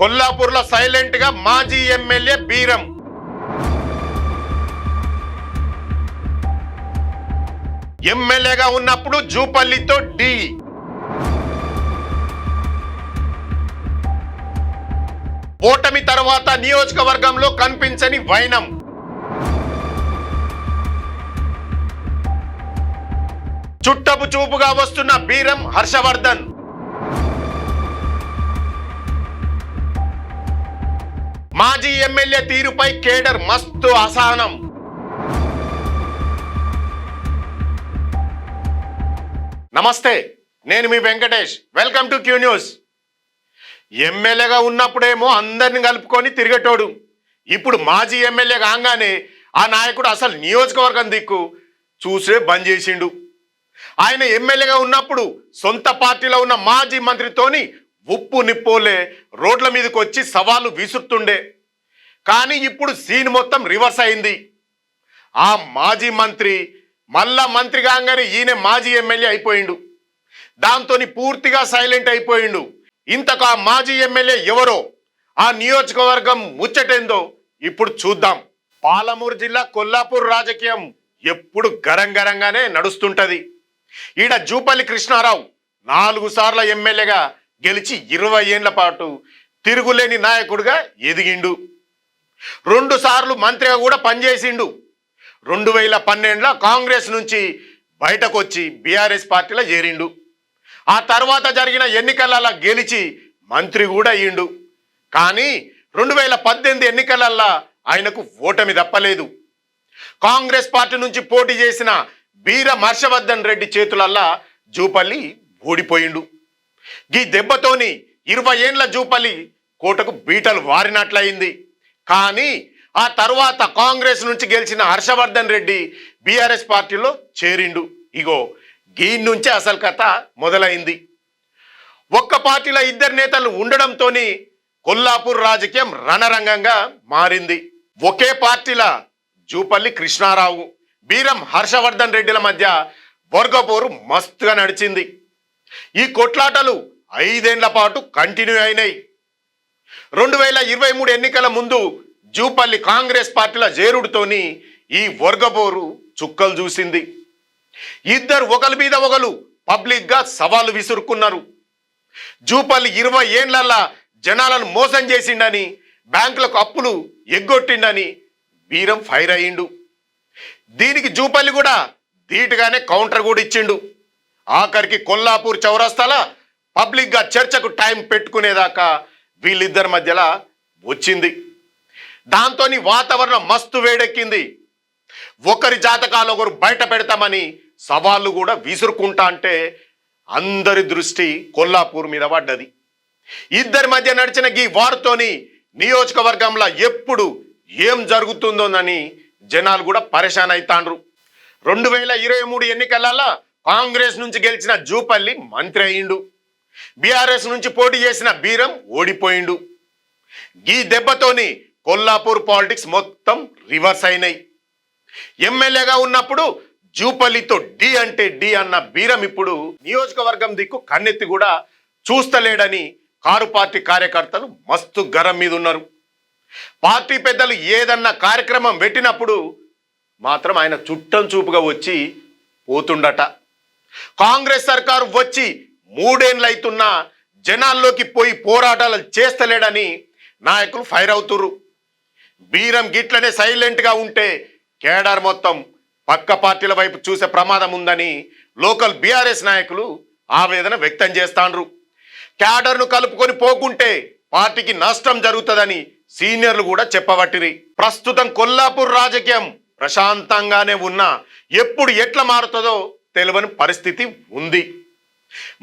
కొల్లాపూర్లో silent గా మాజీ MLA Beeram. ఎమ్మెల్యేగా ఉన్నప్పుడు జూపల్లితో డి. ఓటమి తర్వాత నియోజకవర్గంలో కనిపించని వైనం. చుట్టపు చూపుగా వస్తున్న బీరం హర్షవర్ధన్. మాజీ ఎమ్మెల్యే తీరుపై కేడర్ మస్తు అసహనం. నమస్తే, నేను మీ Venkatesh. Welcome to Q News. ఎమ్మెల్యేగా ఉన్నప్పుడేమో అందరిని కలుపుకొని తిరిగేటోడు. ఇప్పుడు మాజీ ఎమ్మెల్యే కాగానే ఆ నాయకుడు అసలు నియోజకవర్గం దిక్కు చూసే బంద్ చేసిండు. ఆయన ఎమ్మెల్యేగా ఉన్నప్పుడు సొంత పార్టీలో ఉన్న మాజీ మంత్రితోని ఉప్పు నిప్పోలే రోడ్ల మీదకి వచ్చి సవాలు విసురుతుండే. కానీ ఇప్పుడు సీన్ మొత్తం రివర్స్ అయింది. ఆ మాజీ మంత్రి మళ్ళా మంత్రి కాగానే ఈయన మాజీ ఎమ్మెల్యే అయిపోయిండు. దాంతో పూర్తిగా సైలెంట్ అయిపోయిండు. ఇంతకు ఆ మాజీ ఎమ్మెల్యే ఎవరో, ఆ నియోజకవర్గం ముచ్చటేందో ఇప్పుడు చూద్దాం. పాలమూరు జిల్లా కొల్లాపూర్ రాజకీయం ఎప్పుడు గరంగరంగానే నడుస్తుంటది. ఈడ జూపల్లి కృష్ణారావు 4 సార్ల ఎమ్మెల్యేగా గెలిచి 20 ఏళ్ల పాటు తిరుగులేని నాయకుడిగా ఎదిగిండు. 2 సార్లు మంత్రిగా కూడా పనిచేసిండు. 2012లో కాంగ్రెస్ నుంచి బయటకు వచ్చి బీఆర్ఎస్ పార్టీలో చేరిండు. ఆ తర్వాత జరిగిన ఎన్నికలలో గెలిచి మంత్రి కూడా అయ్యిండు. కానీ 2018 ఎన్నికలల్లో ఆయనకు ఓటమి తప్పలేదు. కాంగ్రెస్ పార్టీ నుంచి పోటీ చేసిన బీరం హర్షవర్ధన్ రెడ్డి చేతులల్లా జూపల్లి ఓడిపోయిండు. ఈ దెబ్బతోని 20 ఏండ్ల జూపల్లి కోటకు బీటలు వారినట్లయింది. కానీ ఆ తర్వాత కాంగ్రెస్ నుంచి గెలిచిన హర్షవర్ధన్ రెడ్డి బీఆర్ఎస్ పార్టీలో చేరిండు. ఇగో గీ నుంచే అసలు కథ మొదలైంది. ఒక్క పార్టీలో 2 నేతలు ఉండడంతో కొల్లాపూర్ రాజకీయం రణరంగంగా మారింది. ఒకే పార్టీల జూపల్లి కృష్ణారావు, బీరం హర్షవర్ధన్ రెడ్డిల మధ్య వర్గపోరు మస్తుగా నడిచింది. ఈ కొట్లాటలు 5 ఏండ్ల పాటు కంటిన్యూ అయినాయి. 2023 ఎన్నికల ముందు జూపల్లి కాంగ్రెస్ పార్టీల చేరుడుతోని ఈ వర్గపోరు చుక్కలు చూసింది. ఇద్దరు ఒకరి మీద ఒకరు పబ్లిక్ గా సవాలు విసురుకున్నారు. జూపల్లి 20 ఏండ్లల్లా జనాలను మోసం చేసిండని, బ్యాంకులకు అప్పులు ఎగ్గొట్టిండని బీరం ఫైర్ అయ్యిండు. దీనికి జూపల్లి కూడా ధీటుగానే కౌంటర్ కూడా ఇచ్చిండు. ఆఖరికి కొల్లాపూర్ చౌరస్తాల పబ్లిక్ గా చర్చకు టైం పెట్టుకునేదాకా వీళ్ళిద్దరి మధ్యలో వచ్చింది. దాంతో వాతావరణం మస్తు వేడెక్కింది. ఒకరి జాతకాలు ఒకరు బయట పెడతామని సవాళ్ళు కూడా విసురుకుంటా అంటే అందరి దృష్టి కొల్లాపూర్ మీద పడ్డది. ఇద్దరి మధ్య నడిచిన ఈ వార్తోని నియోజకవర్గంలో ఎప్పుడు ఏం జరుగుతుందోనని జనాలు కూడా పరేషాన్ అవుతాండ్రు. 2023 ఎన్నికలలో కాంగ్రెస్ నుంచి గెలిచిన జూపల్లి మంత్రి అయ్యిండు. బీఆర్ఎస్ నుంచి పోటీ చేసిన బీరం ఓడిపోయిండు. ఈ దెబ్బతోని కొల్లాపూర్ పాలిటిక్స్ మొత్తం రివర్స్ అయినాయి. ఎమ్మెల్యేగా ఉన్నప్పుడు జూపల్లితో డి అంటే డి అన్న బీరం ఇప్పుడు నియోజకవర్గం దిక్కు కన్నెత్తి కూడా చూస్తలేడని కారు పార్టీ కార్యకర్తలు మస్తు గరం మీద ఉన్నారు. పార్టీ పెద్దలు ఏదన్నా కార్యక్రమం పెట్టినప్పుడు మాత్రం ఆయన చుట్టం చూపుగా వచ్చి పోతుండట. కాంగ్రెస్ సర్కారు వచ్చి 3 ఏండ్లు అవుతున్నా జనాల్లోకి పోయి పోరాటాలు చేస్తలేడని నాయకులు ఫైర్ అవుతుర్రు. బీరం గిట్లనే సైలెంట్గా ఉంటే కేడర్ మొత్తం పక్క పార్టీల వైపు చూసే ప్రమాదం ఉందని లోకల్ బీఆర్ఎస్ నాయకులు ఆవేదన వ్యక్తం చేస్తాండ్రు. క్యాడర్ను కలుపుకొని పోకుంటే పార్టీకి నష్టం జరుగుతుందని సీనియర్లు కూడా చెప్పబట్టిరి. ప్రస్తుతం కొల్లాపూర్ రాజకీయం ప్రశాంతంగానే ఉన్నా ఎప్పుడు ఎట్లా మారుతుందో తెలియని పరిస్థితి ఉంది.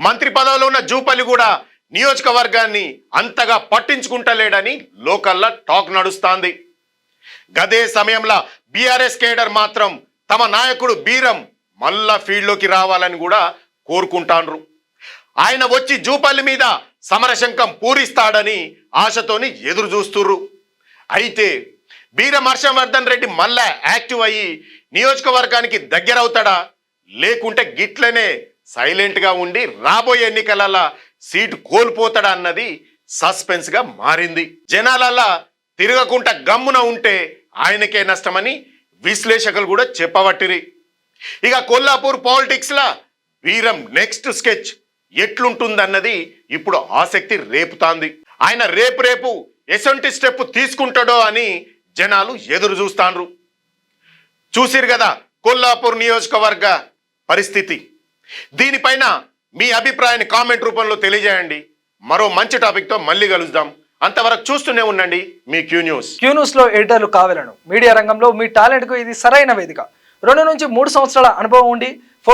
మంత్రి పదవిలో ఉన్న జూపల్లి కూడా నియోజకవర్గాన్ని అంతగా పట్టించుకుంటలేడని లోకల్లా టాక్ నడుస్తాంది. గదే సమయంలో బీఆర్ఎస్ కేడర్ మాత్రం తమ నాయకుడు బీరం మళ్ళా ఫీల్డ్లోకి రావాలని కూడా కోరుకుంటాండ్రు. ఆయన వచ్చి జూపల్లి మీద సమరశంఖం పూరిస్తాడని ఆశతోని ఎదురు చూస్తుర్రు. అయితే బీరం హర్షవర్ధన్ రెడ్డి మళ్ళా యాక్టివ్ అయ్యి నియోజకవర్గానికి దగ్గరవుతాడా, లేకుంటే గిట్లనే సైలెంట్గా ఉండి రాబోయే ఎన్నికలలో సీటు కోల్పోతాడా అన్నది సస్పెన్స్ గా మారింది. జనాలల్లా తిరగకుండా గమ్మున ఉంటే ఆయనకే నష్టమని విశ్లేషకులు కూడా చెప్పబట్టిరి. ఇక కొల్లాపూర్ పాలిటిక్స్ లా వీరం నెక్స్ట్ స్కెచ్ ఎట్లుంటుందన్నది ఇప్పుడు ఆసక్తి రేపుతాంది. ఆయన రేపు ఎసొంటి స్టెప్ తీసుకుంటాడో అని జనాలు ఎదురు చూస్తాండ్రు. చూసిరు కదా కొల్లాపూర్ నియోజకవర్గ పరిస్థితి. దీనిపైన మీ అభిప్రాయాన్ని కామెంట్ రూపంలో తెలియజేయండి. మరో మంచి టాపిక్తో మళ్ళీ కలుద్దాం. అంతవరకు చూస్తూనే ఉండండి మీ క్యూ న్యూస్. క్యూ న్యూస్లో ఎడిటర్లు కావాలను మీడియా రంగంలో మీ టాలెంట్కు ఇది సరైన వేదిక. 2 నుంచి 3 సంవత్సరాల అనుభవం ఉండి